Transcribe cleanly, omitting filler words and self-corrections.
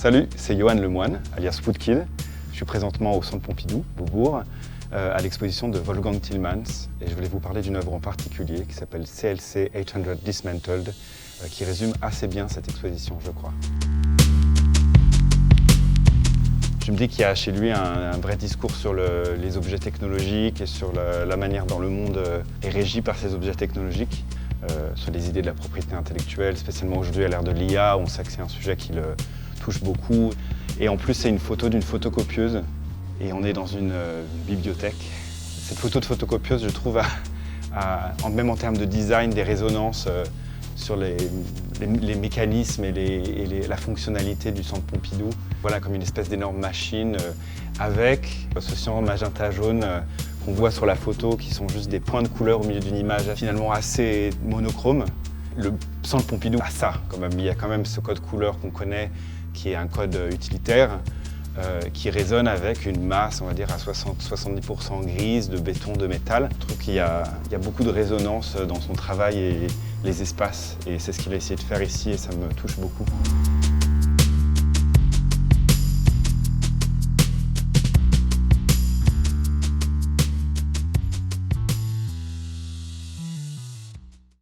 Salut, c'est Yoann Lemoine, alias Woodkid. Je suis présentement au Centre Pompidou, Beaubourg, à l'exposition de Wolfgang Tillmans. Et je voulais vous parler d'une œuvre en particulier qui s'appelle CLC 800 Dismantled, qui résume assez bien cette exposition, je crois. Je me dis qu'il y a chez lui un vrai discours sur les objets technologiques et sur la manière dont le monde est régi par ces objets technologiques, sur les idées de la propriété intellectuelle, spécialement aujourd'hui à l'ère de l'IA, on sait que c'est un sujet qui le touche beaucoup. Et en plus, c'est une photo d'une photocopieuse et on est dans une bibliothèque. Cette photo de photocopieuse, je trouve, même en termes de design, des résonances sur les mécanismes et la fonctionnalité du Centre Pompidou. Voilà, comme une espèce d'énorme machine avec ce cyan, magenta, jaune qu'on voit sur la photo, qui sont juste des points de couleur au milieu d'une image finalement assez monochrome. Le Centre Pompidou a ça, quand même. Il y a quand même ce code couleur qu'on connaît, qui est un code utilitaire, qui résonne avec une masse, on va dire, à 60-70% grise, de béton, de métal. Je trouve qu'il y a beaucoup de résonance dans son travail et les espaces, et c'est ce qu'il a essayé de faire ici, et ça me touche beaucoup.